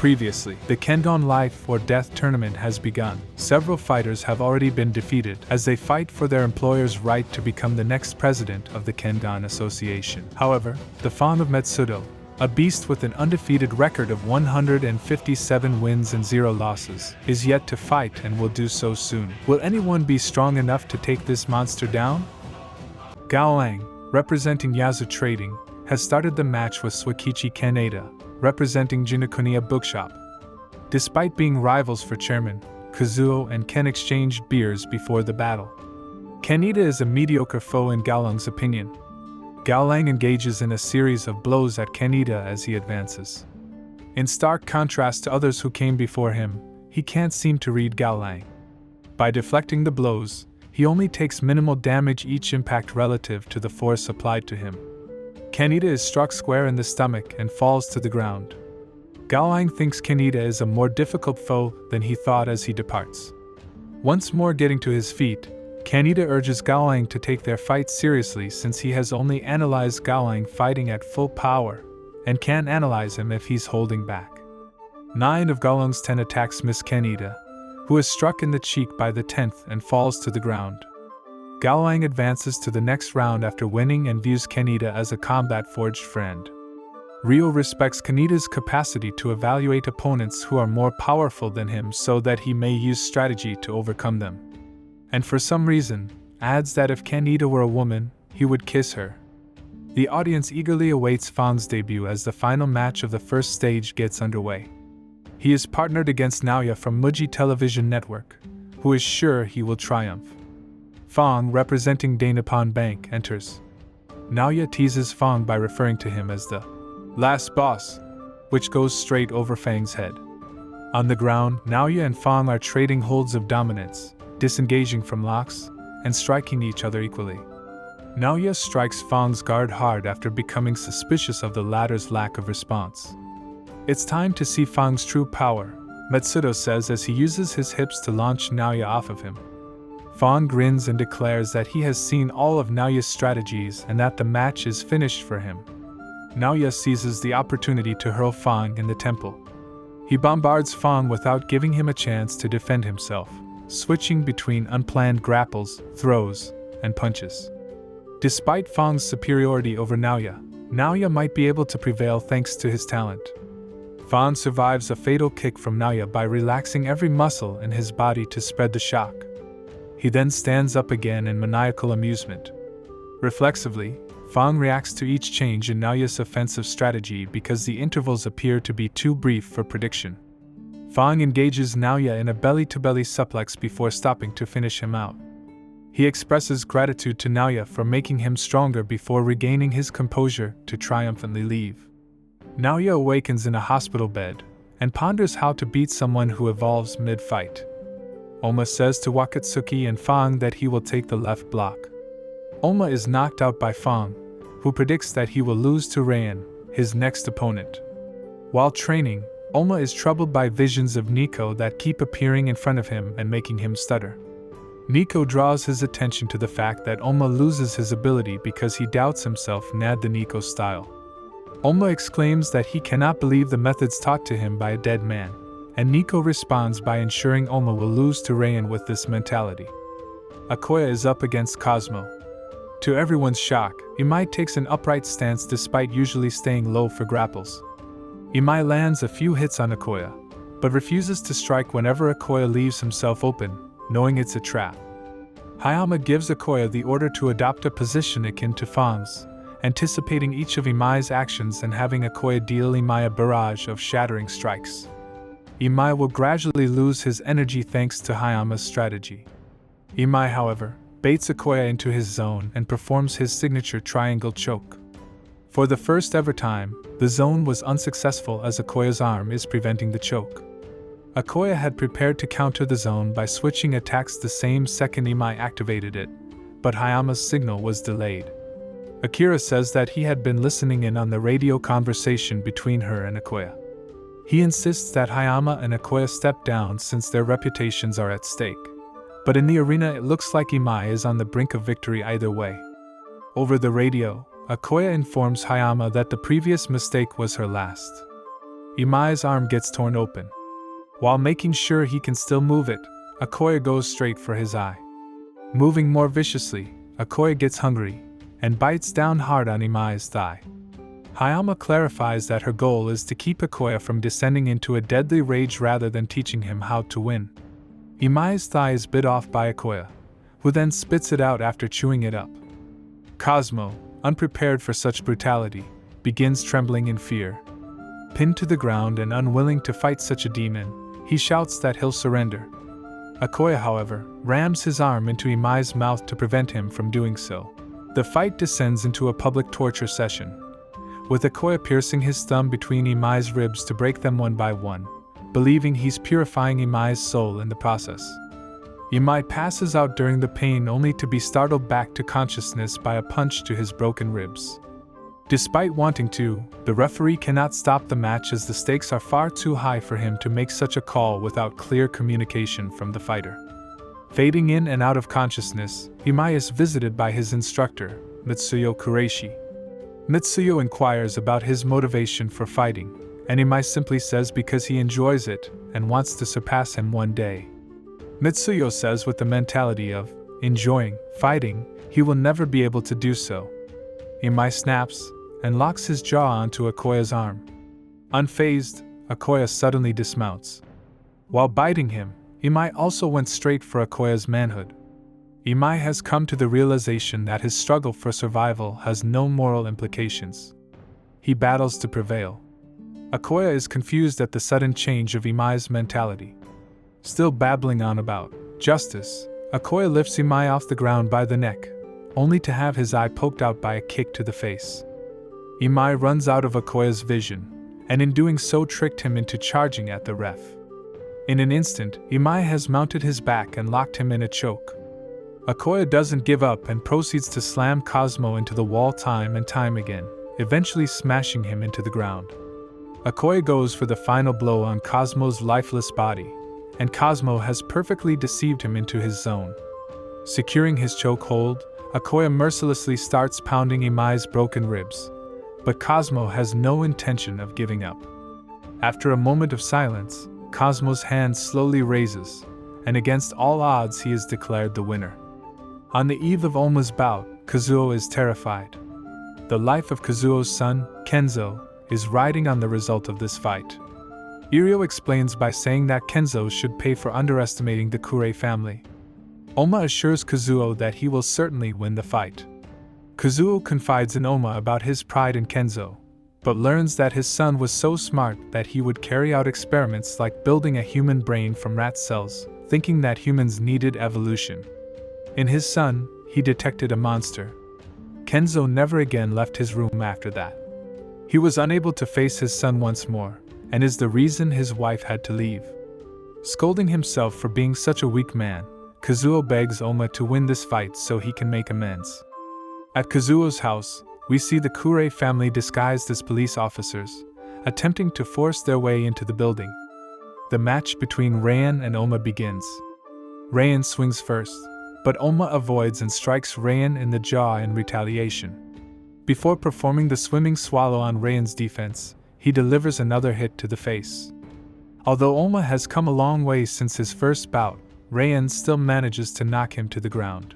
Previously, the Kengan Life or Death tournament has begun. Several fighters have already been defeated as they fight for their employer's right to become the next president of the Kengan Association. However, the Fang of Metsudo, a beast with an undefeated record of 157 wins and 0 losses, is yet to fight and will do so soon. Will anyone be strong enough to take this monster down? Gao Lang, representing Yazu Trading, has started the match with Swakichi Kaneda, representing Jinokuniya Bookshop. Despite being rivals for chairman, Kazuo and Ken exchanged beers before the battle. Kaneda is a mediocre foe in Gao Lang's opinion. Gao Lang engages in a series of blows at Kaneda as he advances. In stark contrast to others who came before him, he can't seem to read Gao Lang. By deflecting the blows, he only takes minimal damage each impact relative to the force applied to him. Kaneda is struck square in the stomach and falls to the ground. Gao Lang thinks Kaneda is a more difficult foe than he thought as he departs. Once more getting to his feet, Kaneda urges Gao Lang to take their fight seriously since he has only analyzed Gao Lang fighting at full power, and can't analyze him if he's holding back. 9 of Gao Lang's 10 attacks miss Kaneda, who is struck in the cheek by the 10th and falls to the ground. Gao Lang advances to the next round after winning and views Kaneda as a combat-forged friend. Ryo respects Kaneda's capacity to evaluate opponents who are more powerful than him so that he may use strategy to overcome them. And for some reason, adds that if Kaneda were a woman, he would kiss her. The audience eagerly awaits Fang's debut as the final match of the first stage gets underway. He is partnered against Naoya from Muji Television Network, who is sure he will triumph. Fang, representing Dainippon Bank, enters. Naoya teases Fang by referring to him as the last boss, which goes straight over Fang's head. On the ground, Naoya and Fang are trading holds of dominance, disengaging from locks, and striking each other equally. Naoya strikes Fang's guard hard after becoming suspicious of the latter's lack of response. It's time to see Fang's true power, Metsudo says as he uses his hips to launch Naoya off of him. Fang grins and declares that he has seen all of Naoya's strategies and that the match is finished for him. Naoya seizes the opportunity to hurl Fang in the temple. He bombards Fang without giving him a chance to defend himself, switching between unplanned grapples, throws, and punches. Despite Fang's superiority over Naoya, Naoya might be able to prevail thanks to his talent. Fang survives a fatal kick from Naoya by relaxing every muscle in his body to spread the shock. He then stands up again in maniacal amusement. Reflexively, Fang reacts to each change in Naoya's offensive strategy because the intervals appear to be too brief for prediction. Fang engages Naoya in a belly-to-belly suplex before stopping to finish him out. He expresses gratitude to Naoya for making him stronger before regaining his composure to triumphantly leave. Naoya awakens in a hospital bed and ponders how to beat someone who evolves mid-fight. Ohma says to Wakatsuki and Fang that he will take the left block. Ohma is knocked out by Fang, who predicts that he will lose to Raian, his next opponent. While training, Ohma is troubled by visions of Nico that keep appearing in front of him and making him stutter. Nico draws his attention to the fact that Ohma loses his ability because he doubts himself nad the Nico style. Ohma exclaims that he cannot believe the methods taught to him by a dead man, and Nico responds by ensuring Ohma will lose to Raian with this mentality. Akoya is up against Cosmo. To everyone's shock, Imai takes an upright stance despite usually staying low for grapples. Imai lands a few hits on Akoya, but refuses to strike whenever Akoya leaves himself open, knowing it's a trap. Hayama gives Akoya the order to adopt a position akin to Fang's, anticipating each of Imai's actions and having Akoya deal Imai a barrage of shattering strikes. Imai will gradually lose his energy thanks to Hayama's strategy. Imai, however, baits Akoya into his zone and performs his signature triangle choke. For the first ever time, the zone was unsuccessful as Akoya's arm is preventing the choke. Akoya had prepared to counter the zone by switching attacks the same second Imai activated it, but Hayama's signal was delayed. Akira says that he had been listening in on the radio conversation between her and Akoya. He insists that Hayama and Akoya step down since their reputations are at stake, but in the arena it looks like Imai is on the brink of victory either way. Over the radio, Akoya informs Hayama that the previous mistake was her last. Imai's arm gets torn open. While making sure he can still move it, Akoya goes straight for his eye. Moving more viciously, Akoya gets hungry and bites down hard on Imai's thigh. Hayama clarifies that her goal is to keep Akoya from descending into a deadly rage rather than teaching him how to win. Imai's thigh is bit off by Akoya, who then spits it out after chewing it up. Cosmo, unprepared for such brutality, begins trembling in fear. Pinned to the ground and unwilling to fight such a demon, he shouts that he'll surrender. Akoya, however, rams his arm into Imai's mouth to prevent him from doing so. The fight descends into a public torture session, with Akoya piercing his thumb between Imai's ribs to break them one by one, believing he's purifying Imai's soul in the process. Imai passes out during the pain only to be startled back to consciousness by a punch to his broken ribs. Despite wanting to, the referee cannot stop the match as the stakes are far too high for him to make such a call without clear communication from the fighter. Fading in and out of consciousness, Imai is visited by his instructor, Mitsuyo Kureishi. Mitsuyo inquires about his motivation for fighting, and Imai simply says because he enjoys it and wants to surpass him one day. Mitsuyo says with the mentality of enjoying fighting, he will never be able to do so. Imai snaps and locks his jaw onto Akoya's arm. Unfazed, Akoya suddenly dismounts. While biting him, Imai also went straight for Akoya's manhood. Imai has come to the realization that his struggle for survival has no moral implications. He battles to prevail. Akoya is confused at the sudden change of Imai's mentality. Still babbling on about justice, Akoya lifts Imai off the ground by the neck, only to have his eye poked out by a kick to the face. Imai runs out of Akoya's vision, and in doing so tricked him into charging at the ref. In an instant, Imai has mounted his back and locked him in a choke. Akoya doesn't give up and proceeds to slam Cosmo into the wall time and time again, eventually smashing him into the ground. Akoya goes for the final blow on Cosmo's lifeless body, and Cosmo has perfectly deceived him into his zone. Securing his chokehold, Akoya mercilessly starts pounding Imai's broken ribs, but Cosmo has no intention of giving up. After a moment of silence, Cosmo's hand slowly raises, and against all odds he is declared the winner. On the eve of Ohma's bout, Kazuo is terrified. The life of Kazuo's son, Kenzo, is riding on the result of this fight. Irio explains by saying that Kenzo should pay for underestimating the Kure family. Ohma assures Kazuo that he will certainly win the fight. Kazuo confides in Ohma about his pride in Kenzo, but learns that his son was so smart that he would carry out experiments like building a human brain from rat cells, thinking that humans needed evolution. In his son, he detected a monster. Kenzo never again left his room after that. He was unable to face his son once more, and is the reason his wife had to leave. Scolding himself for being such a weak man, Kazuo begs Ohma to win this fight so he can make amends. At Kazuo's house, we see the Kure family disguised as police officers, attempting to force their way into the building. The match between Raian and Ohma begins. Raian swings first, but Ohma avoids and strikes Raian in the jaw in retaliation. Before performing the swimming swallow on Raian's defense, he delivers another hit to the face. Although Ohma has come a long way since his first bout, Raian still manages to knock him to the ground.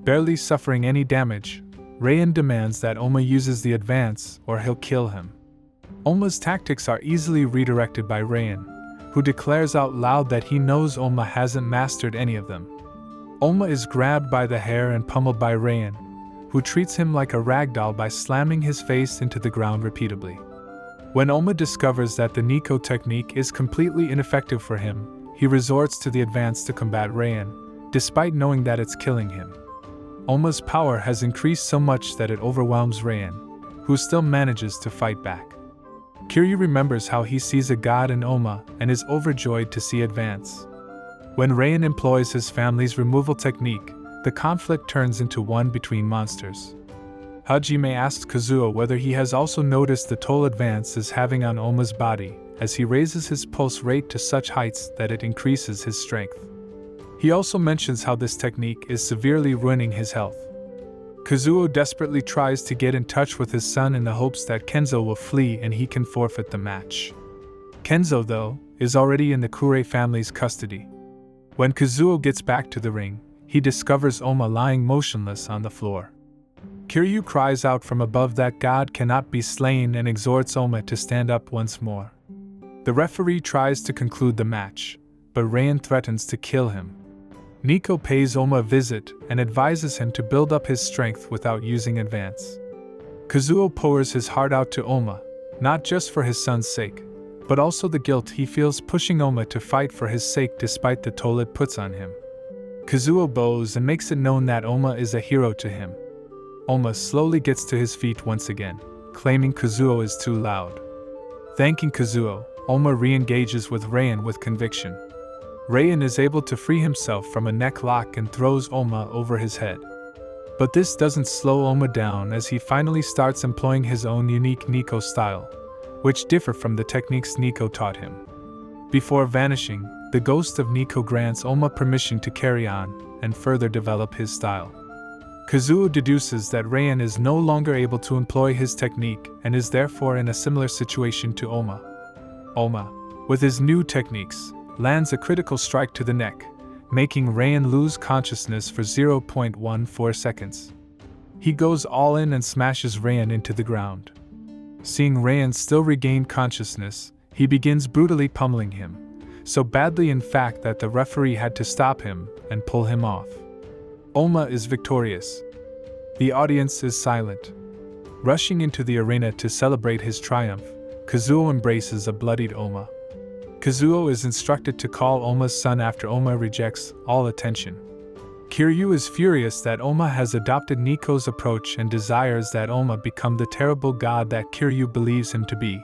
Barely suffering any damage, Raian demands that Ohma uses the advance or he'll kill him. Ohma's tactics are easily redirected by Raian, who declares out loud that he knows Ohma hasn't mastered any of them. Ohma is grabbed by the hair and pummeled by Raian, who treats him like a ragdoll by slamming his face into the ground repeatedly. When Ohma discovers that the Nico technique is completely ineffective for him, he resorts to the advance to combat Raian, despite knowing that it's killing him. Ohma's power has increased so much that it overwhelms Raian, who still manages to fight back. Kiryu remembers how he sees a god in Ohma and is overjoyed to see advance. When Raian employs his family's removal technique, the conflict turns into one between monsters. Hajime asks Kazuo whether he has also noticed the toll advance is having on Ohma's body, as he raises his pulse rate to such heights that it increases his strength. He also mentions how this technique is severely ruining his health. Kazuo desperately tries to get in touch with his son in the hopes that Kenzo will flee and he can forfeit the match. Kenzo, though, is already in the Kure family's custody. When Kazuo gets back to the ring, he discovers Ohma lying motionless on the floor. Kiryu cries out from above that God cannot be slain and exhorts Ohma to stand up once more. The referee tries to conclude the match, but Raian threatens to kill him. Nico pays Ohma a visit and advises him to build up his strength without using advance. Kazuo pours his heart out to Ohma, not just for his son's sake, but also the guilt he feels pushing Ohma to fight for his sake despite the toll it puts on him. Kazuo bows and makes it known that Ohma is a hero to him. Ohma slowly gets to his feet once again, claiming Kazuo is too loud. Thanking Kazuo, Ohma re-engages with Raian with conviction. Raian is able to free himself from a neck lock and throws Ohma over his head. But this doesn't slow Ohma down as he finally starts employing his own unique Nico style, which differ from the techniques Nico taught him. Before vanishing, the ghost of Nico grants Ohma permission to carry on and further develop his style. Kazuo deduces that Raian is no longer able to employ his technique and is therefore in a similar situation to Ohma. Ohma, with his new techniques, lands a critical strike to the neck, making Raian lose consciousness for 0.14 seconds. He goes all in and smashes Raian into the ground. Seeing Raian still regain consciousness, he begins brutally pummeling him, so badly in fact that the referee had to stop him and pull him off. Ohma is victorious. The audience is silent. Rushing into the arena to celebrate his triumph, Kazuo embraces a bloodied Ohma. Kazuo is instructed to call Ohma's son after Ohma rejects all attention. Kiryu is furious that Ohma has adopted Nico's approach and desires that Ohma become the terrible god that Kiryu believes him to be.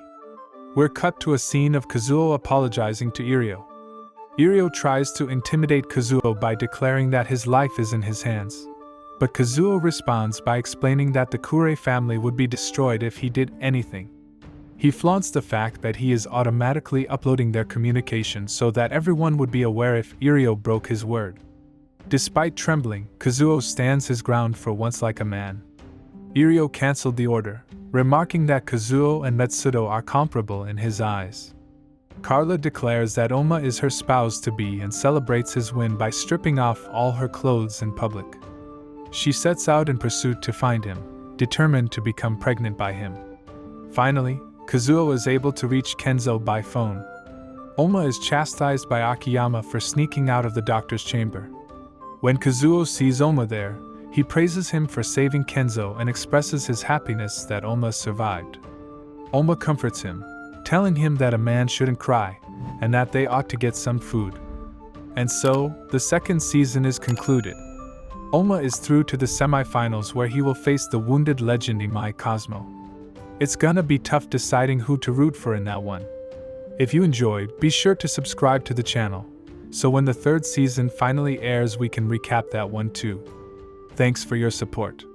We're cut to a scene of Kazuo apologizing to Iryo. Iryo tries to intimidate Kazuo by declaring that his life is in his hands. But Kazuo responds by explaining that the Kure family would be destroyed if he did anything. He flaunts the fact that he is automatically uploading their communication so that everyone would be aware if Iryo broke his word. Despite trembling, Kazuo stands his ground for once like a man. Iryo cancelled the order, remarking that Kazuo and Metsudo are comparable in his eyes. Carla declares that Ohma is her spouse-to-be and celebrates his win by stripping off all her clothes in public. She sets out in pursuit to find him, determined to become pregnant by him. Finally, Kazuo is able to reach Kenzo by phone. Ohma is chastised by Akiyama for sneaking out of the doctor's chamber. When Kazuo sees Ohma there, he praises him for saving Kenzo and expresses his happiness that Ohma survived. Ohma comforts him, telling him that a man shouldn't cry, and that they ought to get some food. And so, the second season is concluded. Ohma is through to the semifinals where he will face the wounded legend Imai Cosmo. It's gonna be tough deciding who to root for in that one. If you enjoyed, be sure to subscribe to the channel, so when the third season finally airs we can recap that one too. Thanks for your support.